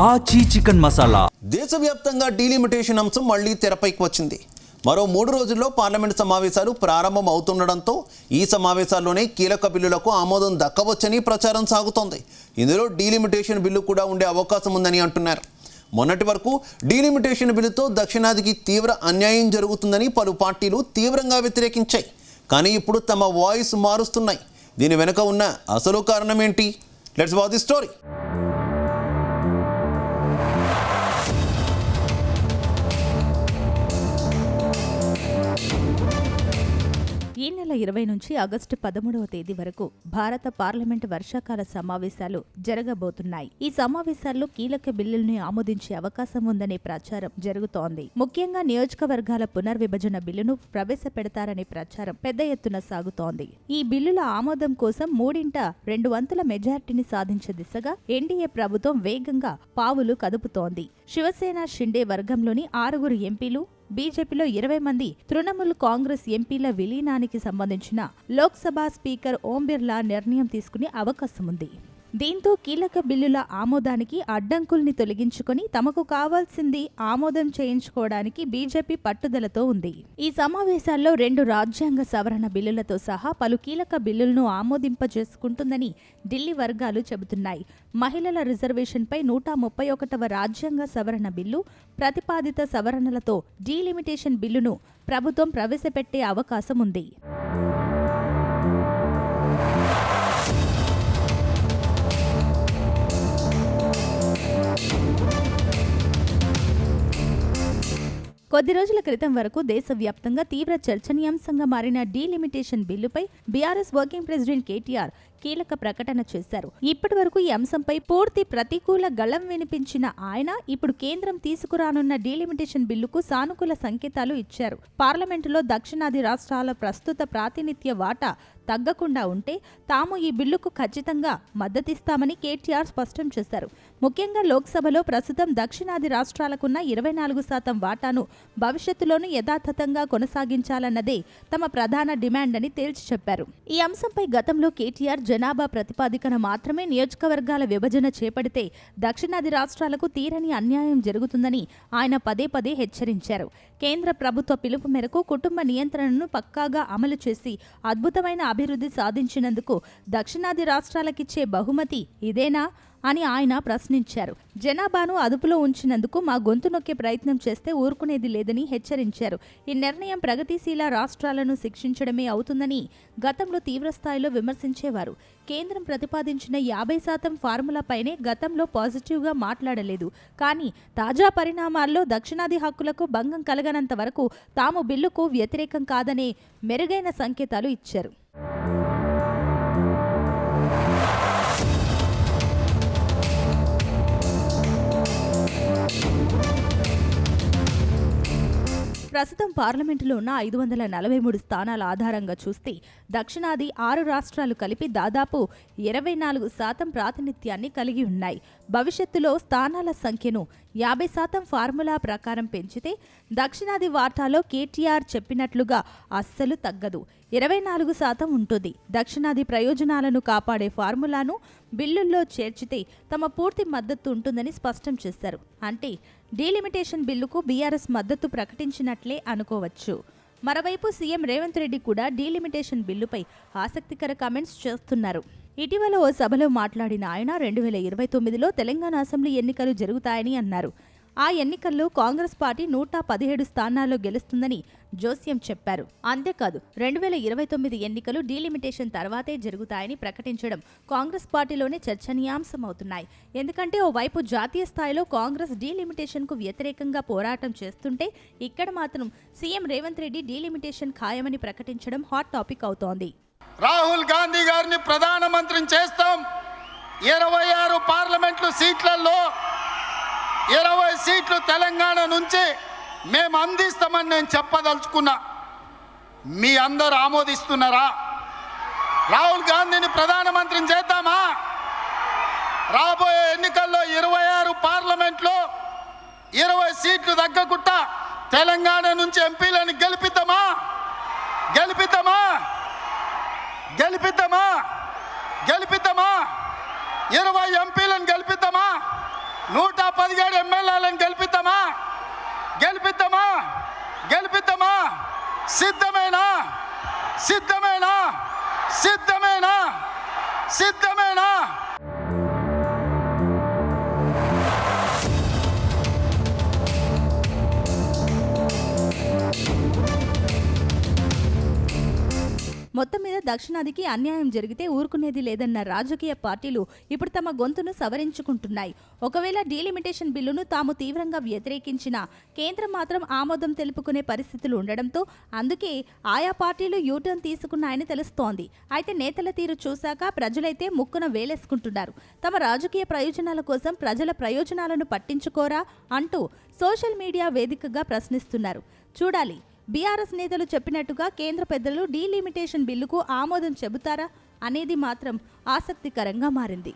ఆచి చికెన్ మసాలా. దేశవ్యాప్తంగా డీలిమిటేషన్ అంశం మళ్లీ తెరపైకి వచ్చింది. మరో 3 రోజుల్లో పార్లమెంట్ సమావేశాలు ప్రారంభం అవుతుండడంతో ఈ సమావేశాల్లోనే కీలక బిల్లులకు ఆమోదం దక్కవచ్చని ప్రచారం సాగుతోంది. ఇందులో డీలిమిటేషన్ బిల్లు కూడా ఉండే అవకాశం ఉందని అంటున్నారు. మొన్నటి వరకు డీలిమిటేషన్ బిల్లుతో దక్షిణాదికి తీవ్ర అన్యాయం జరుగుతుందని పలు పార్టీలు తీవ్రంగా వ్యతిరేకించాయి. కానీ ఇప్పుడు తమ వాయిస్ మారుస్తున్నాయి. దీని వెనుక ఉన్న అసలు కారణం ఏంటి? Let's watch the story. ఈ నెల 20 నుంచి ఆగస్టు 13వ తేదీ వరకు భారత పార్లమెంటు వర్షాకాల సమావేశాలు జరగబోతున్నాయి. ఈ సమావేశాల్లో కీలక బిల్లుల్ని ఆమోదించే అవకాశం ఉందనే ప్రచారం జరుగుతోంది. ముఖ్యంగా నియోజకవర్గాల పునర్విభజన బిల్లును ప్రవేశపెడతారనే ప్రచారం పెద్ద ఎత్తున సాగుతోంది. ఈ బిల్లుల ఆమోదం కోసం 3/2 మెజార్టీని సాధించే దిశగా ఎన్డీఏ ప్రభుత్వం వేగంగా పావులు కదుపుతోంది. శివసేన షిండే వర్గంలోని 6 ఎంపీలు, బీజేపీలో 20 మంది, తృణమూల్ కాంగ్రెస్ ఎంపీల విలీనానికి సంబంధించిన లోక్సభ స్పీకర్ ఓం బిర్లా నిర్ణయం తీసుకునే అవకాశం ఉంది. దీంతో కీలక బిల్లుల ఆమోదానికి అడ్డంకుల్ని తొలగించుకొని తమకు కావాల్సింది ఆమోదం చేయించుకోవడానికి బీజేపీ పట్టుదలతో ఉంది. ఈ సమావేశాల్లో 2 రాజ్యాంగ సవరణ బిల్లులతో సహా పలు కీలక బిల్లులను ఆమోదింపజేసుకుంటుందని ఢిల్లీ వర్గాలు చెబుతున్నాయి. మహిళల రిజర్వేషన్పై 131వ రాజ్యాంగ సవరణ బిల్లు, ప్రతిపాదిత సవరణలతో డీలిమిటేషన్ బిల్లును ప్రభుత్వం ప్రవేశపెట్టే అవకాశం ఉంది. కొద్ది రోజుల క్రితం వరకు దేశవ్యాప్తంగా తీవ్ర చర్చనీయాంశంగా మారిన డీలిమిటేషన్ బిల్లుపై బీఆర్ఎస్ వర్కింగ్ ప్రెసిడెంట్ కేటీఆర్ కీలక ప్రకటన చేశారు. ఇప్పటి వరకు ఈ అంశంపై పూర్తి ప్రతికూల గళం వినిపించిన ఆయన ఇప్పుడు కేంద్రం తీసుకురానున్న డీలిమిటేషన్ బిల్లుకు సానుకూల సంకేతాలు ఇచ్చారు. పార్లమెంటులో దక్షిణాది రాష్ట్రాల ప్రస్తుత ప్రాతినిధ్య వాటా తగ్గకుండా ఉంటే తాము ఈ బిల్లుకు ఖచ్చితంగా మద్దతిస్తామని కేటీఆర్ స్పష్టం చేశారు. ముఖ్యంగా లోక్సభలో ప్రస్తుతం దక్షిణాది రాష్ట్రాలకున్న 24% వాటాను భవిష్యత్తులోనూ యథాతథంగా కొనసాగించాలన్నదే తమ ప్రధాన డిమాండ్ అని తేల్చి చెప్పారు. ఈ అంశంపై గతంలో కేటీఆర్ జనాభా ప్రతిపాదికన మాత్రమే నియోజకవర్గాల విభజన చేపడితే దక్షిణాది రాష్ట్రాలకు తీరని అన్యాయం జరుగుతుందని ఆయన పదే పదే హెచ్చరించారు. కేంద్ర ప్రభుత్వ పిలుపు మేరకు కుటుంబ నియంత్రణను పక్కాగా అమలు చేసి అద్భుతమైన అభివృద్ధి సాధించినందుకు దక్షిణాది రాష్ట్రాలకిచ్చే బహుమతి ఇదేనా అని ఆయన ప్రశ్నించారు. జనాభాను అదుపులో ఉంచినందుకు మా గొంతు నొక్కే ప్రయత్నం చేస్తే ఊరుకునేది లేదని హెచ్చరించారు. ఈ నిర్ణయం ప్రగతిశీల రాష్ట్రాలను శిక్షించడమే అవుతుందని గతంలో తీవ్రస్థాయిలో విమర్శించేవారు. కేంద్రం ప్రతిపాదించిన 50% ఫార్ములాపైనే గతంలో పాజిటివ్గా మాట్లాడలేదు. కానీ తాజా పరిణామాల్లో దక్షిణాది హక్కులకు భంగం కలగనంత వరకు తాము బిల్లుకు వ్యతిరేకం కాదనే మెరుగైన సంకేతాలు ఇచ్చారు. ప్రస్తుతం పార్లమెంటులో ఉన్న 543 స్థానాల ఆధారంగా చూస్తే దక్షిణాది 6 రాష్ట్రాలు కలిపి దాదాపు 24% ప్రాతినిధ్యాన్ని కలిగి ఉన్నాయి. భవిష్యత్తులో స్థానాల సంఖ్యను 50% ఫార్ములా ప్రకారం పెంచితే దక్షిణాది వాటాలో కేటీఆర్ చెప్పినట్లుగా అస్సలు తగ్గదు, 24% ఉంటుంది. దక్షిణాది ప్రయోజనాలను కాపాడే ఫార్ములాను బిల్లుల్లో చేర్చితే తమ పూర్తి మద్దతు ఉంటుందని స్పష్టం చేశారు. అంటే డీలిమిటేషన్ బిల్లుకు బీఆర్ఎస్ మద్దతు ప్రకటించినట్లే అనుకోవచ్చు. మరోవైపు సీఎం రేవంత్ రెడ్డి కూడా డీలిమిటేషన్ బిల్లుపై ఆసక్తికర కామెంట్స్ చేస్తున్నారు. ఇటీవల ఓ సభలో మాట్లాడిన ఆయన 2029లో తెలంగాణ అసెంబ్లీ ఎన్నికలు జరుగుతాయని అన్నారు. ఆ ఎన్నికల్లో కాంగ్రెస్ పార్టీ 117 స్థానాల్లో గెలుస్తుందని జోస్యం చెప్పారు. అంతేకాదు 2029 ఎన్నికలు డీలిమిటేషన్ తర్వాతే జరుగుతాయని ప్రకటించడం కాంగ్రెస్ పార్టీలోనే చర్చనీయాంశమవుతున్నాయి. ఎందుకంటే ఓవైపు జాతీయ స్థాయిలో కాంగ్రెస్ డీలిమిటేషన్కు వ్యతిరేకంగా పోరాటం చేస్తుంటే ఇక్కడ మాత్రం సీఎం రేవంత్ రెడ్డి డీలిమిటేషన్ ఖాయమని ప్రకటించడం హాట్ టాపిక్ అవుతోంది. రాహుల్ గాంధీ గారిని ప్రధానమంత్రిని చేస్తాం, 26 పార్లమెంట్లు సీట్లలో 20 సీట్లు తెలంగాణ నుంచి మేము అందిస్తామని నేను చెప్పదలుచుకున్నా. మీ అందరూ ఆమోదిస్తున్నారా? రాహుల్ గాంధీని ప్రధానమంత్రిని చేద్దామా? రాబోయే ఎన్నికల్లో 26 పార్లమెంట్లో 20 సీట్లు తగ్గకుండా తెలంగాణ నుంచి ఎంపీలను గెలిపిద్దామా? గెలిపిద్దామా? గెలిపిద్దామా? గెలిపిద్దామా? 20 ఎంపీలను గెలిపిద్దామా? 117 ఎమ్మెల్యేలను గెలిపిద్దామా? గెలిపిద్దామా? సిద్ధమేనా? మొత్తం మీద దక్షిణాదికి అన్యాయం జరిగితే ఊరుకునేది లేదన్న రాజకీయ పార్టీలు ఇప్పుడు తమ గొంతును సవరించుకుంటున్నాయి. ఒకవేళ డీలిమిటేషన్ బిల్లును తాము తీవ్రంగా వ్యతిరేకించినా కేంద్రం మాత్రం ఆమోదం తెలుపుకునే పరిస్థితులు ఉండడంతో అందుకే ఆయా పార్టీలు యూటర్న్ తీసుకున్నాయని తెలుస్తోంది. అయితే నేతల తీరు చూశాక ప్రజలైతే ముక్కున వేలేసుకుంటున్నారు. తమ రాజకీయ ప్రయోజనాల కోసం ప్రజల ప్రయోజనాలను పట్టించుకోరా అంటూ సోషల్ మీడియా వేదికగా ప్రశ్నిస్తున్నారు. చూడాలి, బీఆర్ఎస్ నేతలు చెప్పినట్టుగా కేంద్ర పెద్దలు డీలిమిటేషన్ బిల్లుకు ఆమోదం చెబుతారా అనేది మాత్రం ఆసక్తికరంగా మారింది.